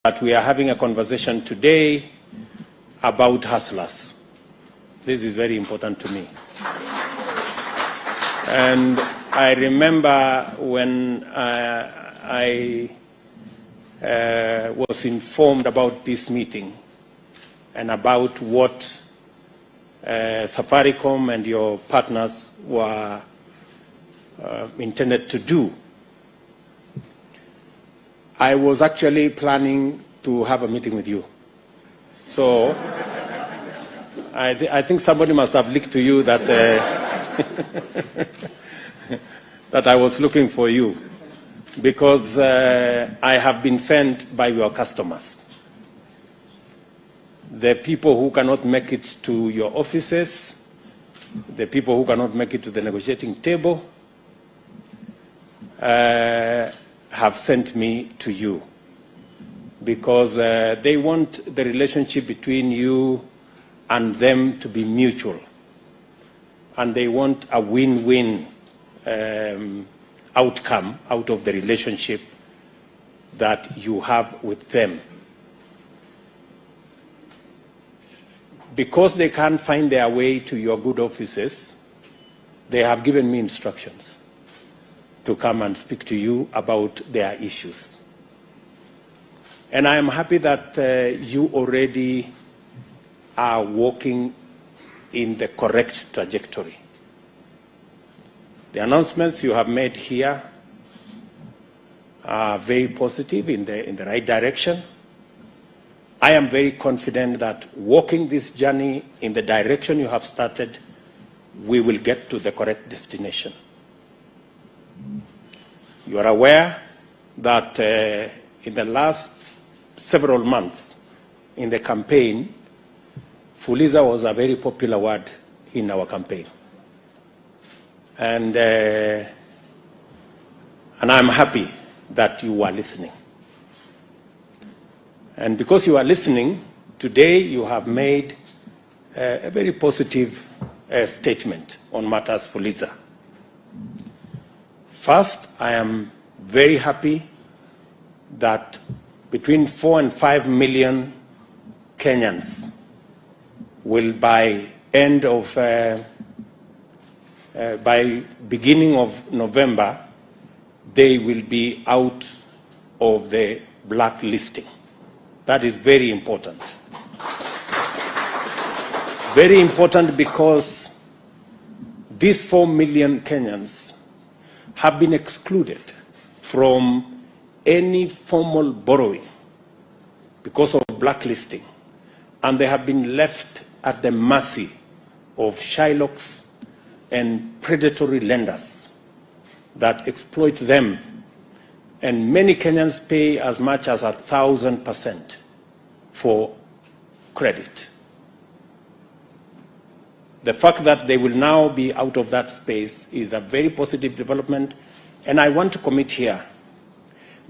that we are having a conversation today about hustlers. This is very important to me. And I remember when I was informed about this meeting and about what Safaricom and your partners were intended to do. I was actually planning to have a meeting with you. So I think somebody must have leaked to you that, that I was looking for you, because I have been sent by your customers. The people who cannot make it to your offices, the people who cannot make it to the negotiating table, have sent me to you, because they want the relationship between you and them to be mutual, and they want a win-win outcome out of the relationship that you have with them. Because they can't find their way to your good offices, they have given me instructions to come and speak to you about their issues. And I am happy that you already are walking in the correct trajectory. The announcements you have made here are very positive, in the right direction. I am very confident that walking this journey in the direction you have started, we will get to the correct destination. You are aware that in the last several months in the campaign, Fuliza was a very popular word in our campaign. And I'm happy that you are listening. And because you are listening, today you have made a very positive statement on matters Fuliza. First, I am very happy that between 4 and 5 million Kenyans will, by beginning of November, they will be out of the blacklisting. That is very important. Very important, because these 4 million Kenyans have been excluded from any formal borrowing because of blacklisting, and they have been left at the mercy of shylocks and predatory lenders that exploit them, and many Kenyans pay as much as 1,000% for credit. The fact that they will now be out of that space is a very positive development, and I want to commit here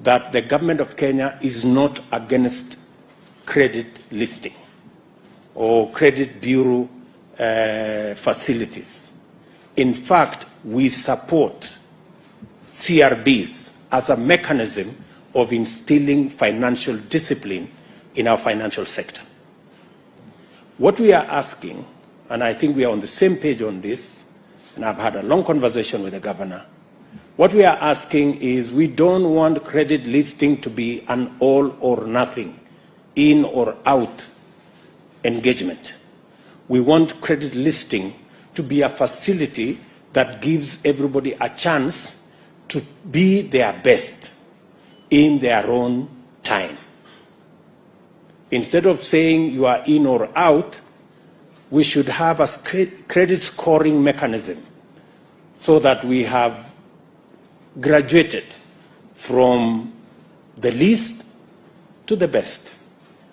that the government of Kenya is not against credit listing or credit bureau facilities. In fact, we support CRBs as a mechanism of instilling financial discipline in our financial sector. What we are asking, and I think we are on the same page on this, and I've had a long conversation with the governor. What we are asking is, we don't want credit listing to be an all or nothing, in or out engagement. We want credit listing to be a facility that gives everybody a chance to be their best in their own time. Instead of saying you are in or out, we should have a credit scoring mechanism so that we have graduated from the least to the best.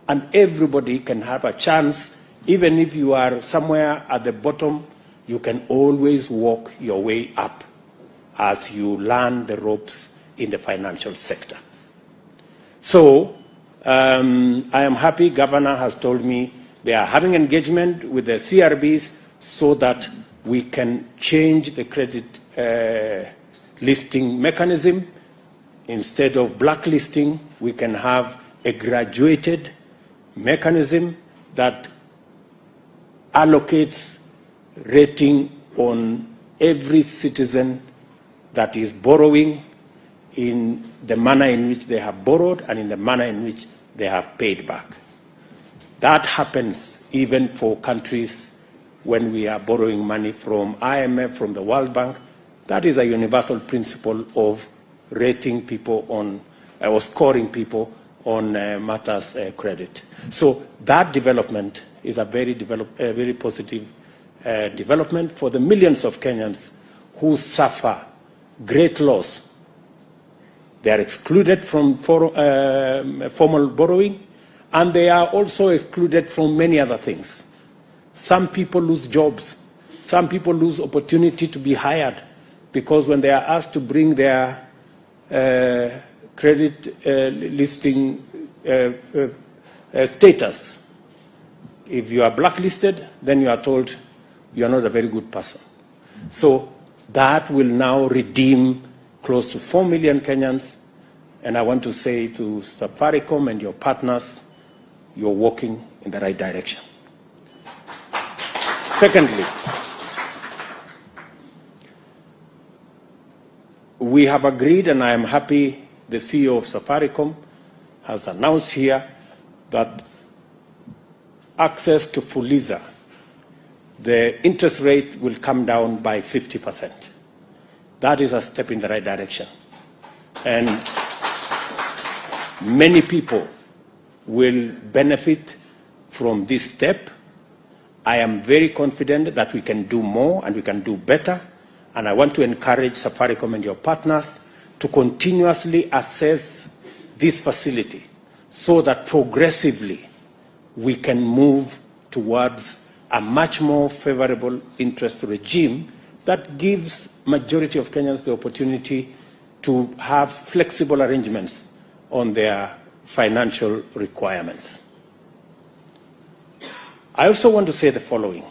And everybody can have a chance. Even if you are somewhere at the bottom, you can always walk your way up as you learn the ropes in the financial sector. So I am happy Governor has told me they are having engagement with the CRBs so that we can change the credit listing mechanism. Instead of blacklisting, we can have a graduated mechanism that allocates rating on every citizen that is borrowing in the manner in which they have borrowed and in the manner in which they have paid back. That happens even for countries when we are borrowing money from IMF, from the World Bank. That is a universal principle of rating people on, or scoring people on matters credit. So that development is a very positive development for the millions of Kenyans who suffer great loss. They are excluded from formal borrowing, and they are also excluded from many other things. Some people lose jobs. Some people lose opportunity to be hired because when they are asked to bring their credit listing status, if you are blacklisted, then you are told you are not a very good person. So that will now redeem close to 4 million Kenyans. And I want to say to Safaricom and your partners, you're walking in the right direction. Secondly, we have agreed, and I am happy the CEO of Safaricom has announced here that access to Fuliza, the interest rate will come down by 50%. That is a step in the right direction. And many people will benefit from this step. I am very confident that we can do more and we can do better. And I want to encourage Safaricom and your partners to continuously assess this facility so that progressively we can move towards a much more favorable interest regime that gives majority of Kenyans the opportunity to have flexible arrangements on their financial requirements. I also want to say the following,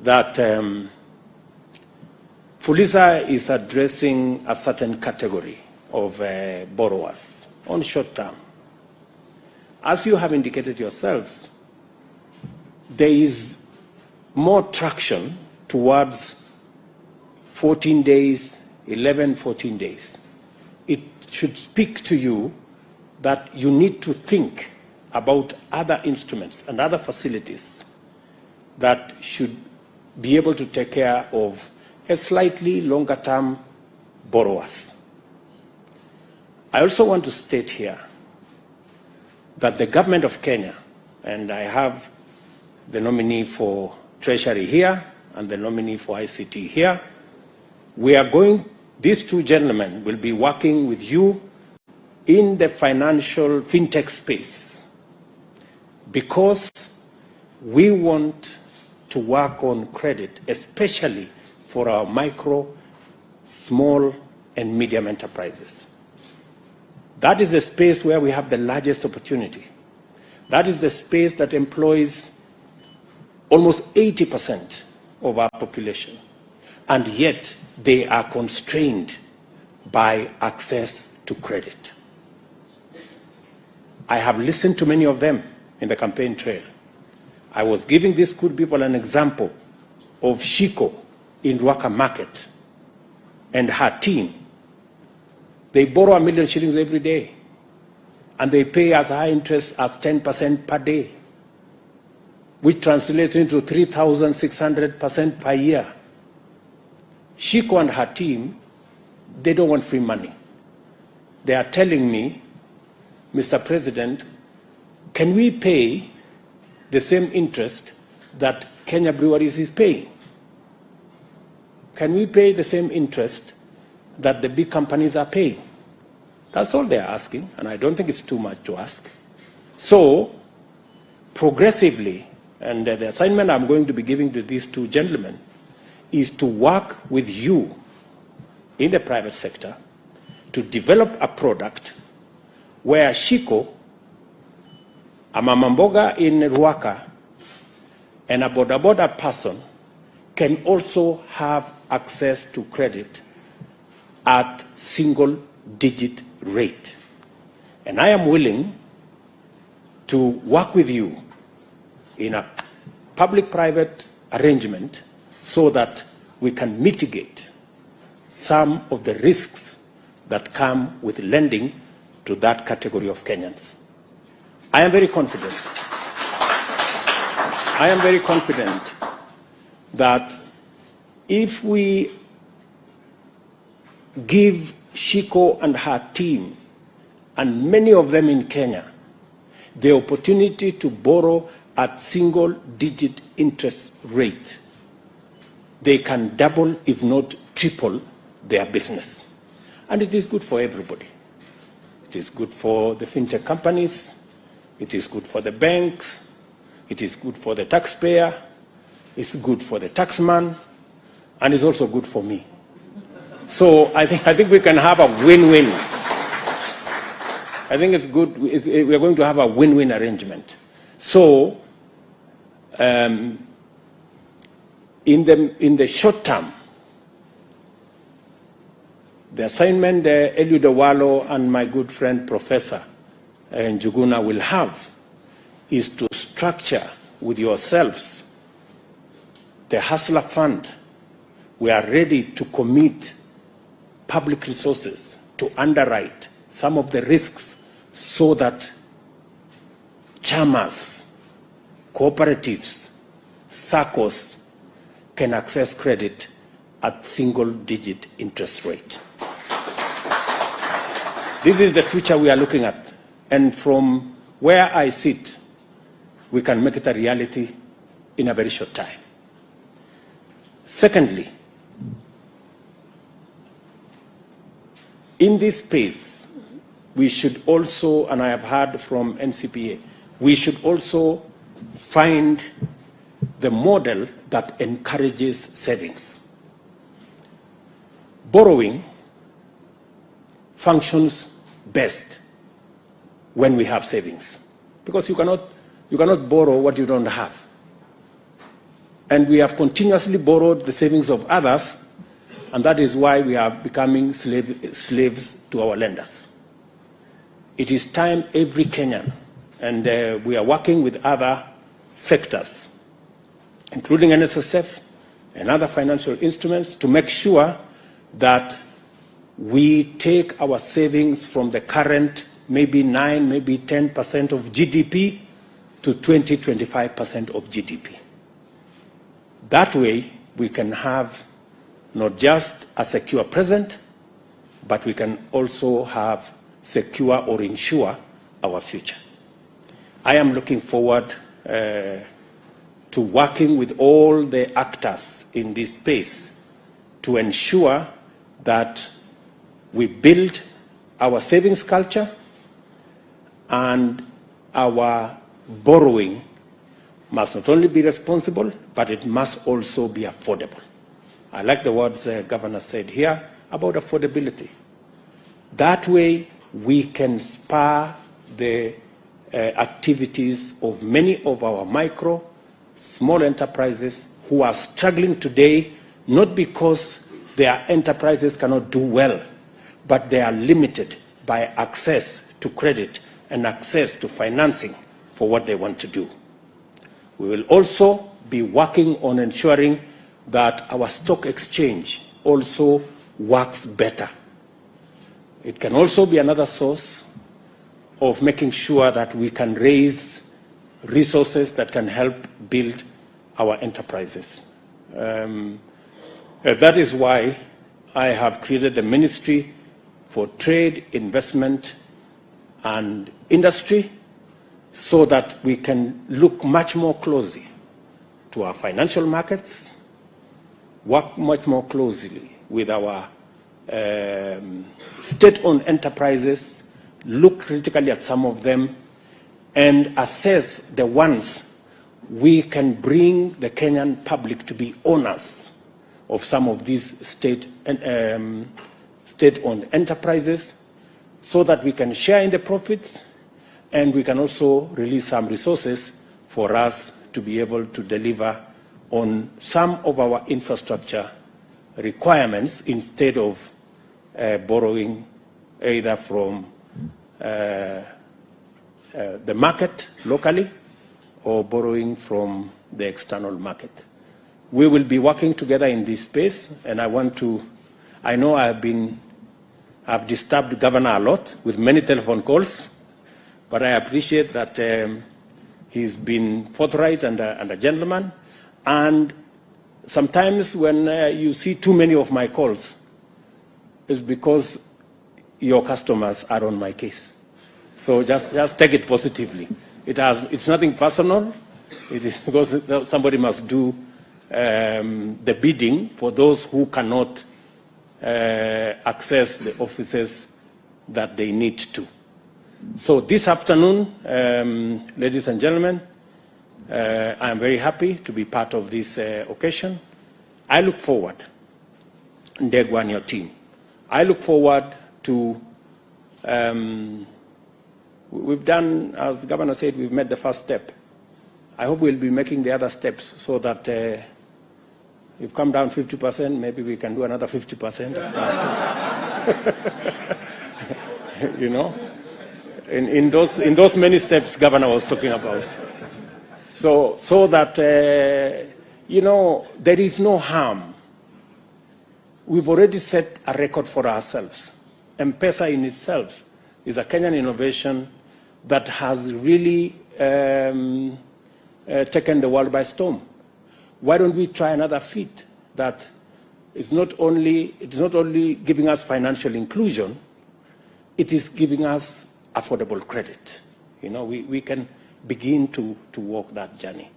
that Fuliza is addressing a certain category of borrowers on short term. As you have indicated yourselves, there is more traction towards 14 days, 11, 14 days. It should speak to you that you need to think about other instruments and other facilities that should be able to take care of a slightly longer term borrowers. I also want to state here that the government of Kenya, and I have the nominee for Treasury here and the nominee for ICT here, these two gentlemen will be working with you in the financial fintech space because we want to work on credit, especially for our micro, small, and medium enterprises. That is the space where we have the largest opportunity. That is the space that employs almost 80% of our population, and yet they are constrained by access to credit. I have listened to many of them in the campaign trail. I was giving these good people an example of Shiko in Ruaka Market and her team. They borrow 1 million shillings every day, and they pay as high interest as 10% per day, which translates into 3,600% per year. Shiko and her team, they don't want free money. They are telling me, Mr. President, can we pay the same interest that Kenya Breweries is paying? Can we pay the same interest that the big companies are paying? That's all they're asking, and I don't think it's too much to ask. So, progressively, and the assignment I'm going to be giving to these two gentlemen is to work with you in the private sector to develop a product where Shiko, a mama mboga in Ruaka, and a boda person can also have access to credit at single-digit rate. And I am willing to work with you in a public-private arrangement so that we can mitigate some of the risks that come with lending to that category of Kenyans. I am very confident. I am very confident that if we give Shiko and her team, and many of them in Kenya, the opportunity to borrow at single-digit interest rate, they can double, if not triple, their business. And it is good for everybody. It is good for the fintech companies. It is good for the banks. It is good for the taxpayer. It's good for the taxman. And it's also good for me. So I think we can have a win-win. I think it's good. We are going to have a win-win arrangement. So in the short term, the assignment Eliud Owalo and my good friend Professor Njuguna will have is to structure with yourselves the Hustler Fund. We are ready to commit public resources to underwrite some of the risks so that chamas, cooperatives, SACCOs can access credit at single-digit interest rate. This is the future we are looking at. And from where I sit, we can make it a reality in a very short time. Secondly, in this space, we should also, and I have heard from NCPA, we should also find the model that encourages savings. Borrowing functions best when we have savings, because you cannot borrow what you don't have. And we have continuously borrowed the savings of others, and that is why we are becoming slaves to our lenders. It is time every Kenyan, and we are working with other sectors, including NSSF and other financial instruments, to make sure that we take our savings from the current maybe 9, maybe 10% of GDP to 20, 25% of GDP. That way, we can have not just a secure present, but we can also have secure or ensure our future. I am looking forward to working with all the actors in this space to ensure that we build our savings culture and our borrowing must not only be responsible, but it must also be affordable. I like the words the Governor said here about affordability. That way, we can spur the activities of many of our micro, small enterprises who are struggling today, not because their enterprises cannot do well, but they are limited by access to credit and access to financing for what they want to do. We will also be working on ensuring that our stock exchange also works better. It can also be another source of making sure that we can raise resources that can help build our enterprises. That is why I have created the Ministry for Trade, Investment and Industry, so that we can look much more closely to our financial markets, work much more closely with our state-owned enterprises, look critically at some of them, and assess the ones we can bring the Kenyan public to be owners of some of these state-owned enterprises, so that we can share in the profits, and we can also release some resources for us to be able to deliver on some of our infrastructure requirements instead of borrowing either from the market locally or borrowing from the external market. We will be working together in this space, and I know I've disturbed Governor a lot with many telephone calls, but I appreciate that he's been forthright and a gentleman. And sometimes when you see too many of my calls, it's because your customers are on my case. So just take it positively. It's nothing personal. It is because somebody must do the bidding for those who cannot access the offices that they need to. So this afternoon, ladies and gentlemen, I am very happy to be part of this occasion. I look forward, Ndegwa and your team, I look forward to, we've done, as the Governor said, we've made the first step. I hope we'll be making the other steps so that we've come down 50%, maybe we can do another 50%. You know, in those many steps Governor was talking about. So that, you know, there is no harm. We've already set a record for ourselves. M-Pesa in itself is a Kenyan innovation that has really taken the world by storm. Why don't we try another feat that is not only giving us financial inclusion, it is giving us affordable credit. You know, we can begin to walk that journey.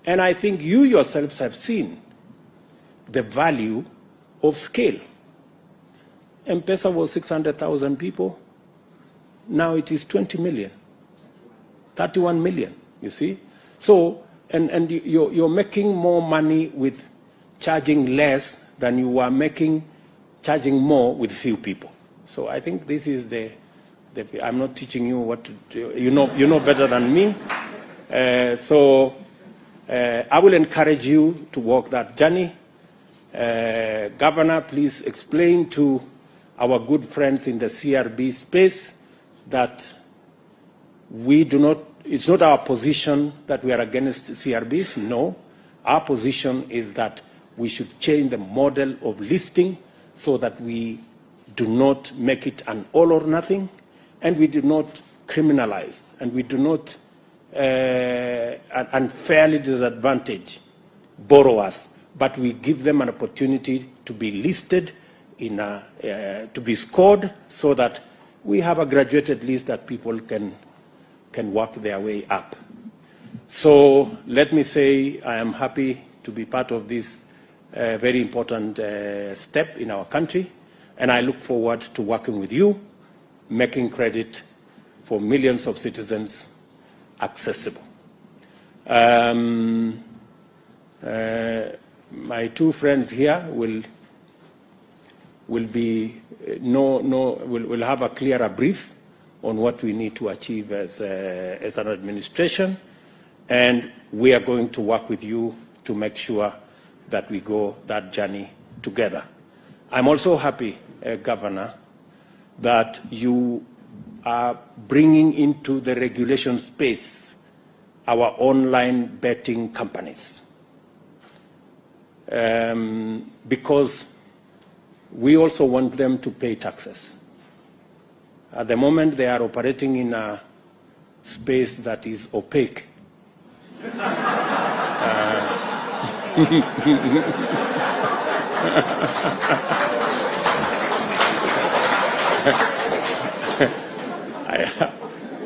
And I think you yourselves have seen the value of scale. M-Pesa was 600,000 people. Now it is 20 million, 31 million, you see? So, and you're making more money with charging less than you were charging more with few people. So I think this is I'm not teaching you what to do. You know better than me. So I will encourage you to walk that journey. Governor, please explain to our good friends in the CRB space that it's not our position that we are against CRBs. No, our position is that we should change the model of listing so that we do not make it an all or nothing, and we do not criminalize, and we do not unfairly disadvantage borrowers, but we give them an opportunity to be listed, to be scored, so that we have a graduated list that people can work their way up. So let me say I am happy to be part of this very important step in our country, and I look forward to working with you, making credit for millions of citizens accessible. My two friends here will have a clearer brief on what we need to achieve as an administration, and we are going to work with you to make sure that we go that journey together. I'm also happy, Governor, that you are bringing into the regulation space our online betting companies, because we also want them to pay taxes. At the moment, they are operating in a space that is opaque.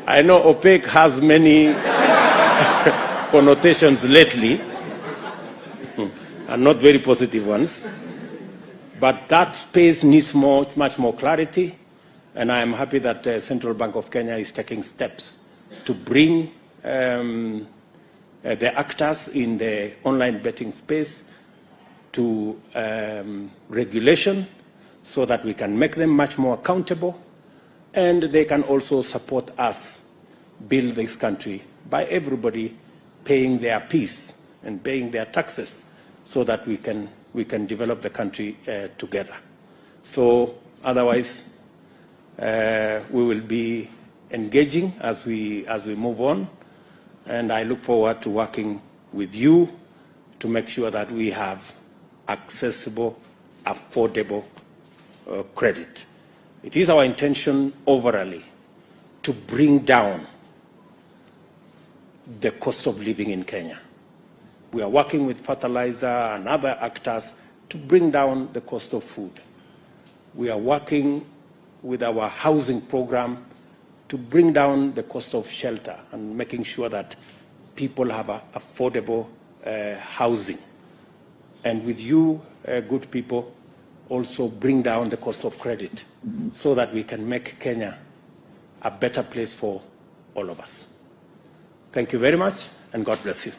I know opaque has many connotations lately, and not very positive ones. But that space needs much more clarity, and I am happy that the Central Bank of Kenya is taking steps to bring the actors in the online betting space to regulation so that we can make them much more accountable, and they can also support us build this country by everybody paying their piece and paying their taxes so that we can develop the country together. So otherwise, we will be engaging as we move on, and I look forward to working with you to make sure that we have accessible, affordable credit. It is our intention overall to bring down the cost of living in Kenya. We are working with fertilizer and other actors to bring down the cost of food. We are working with our housing program to bring down the cost of shelter and making sure that people have affordable housing. And with you, good people, also bring down the cost of credit so that we can make Kenya a better place for all of us. Thank you very much, and God bless you.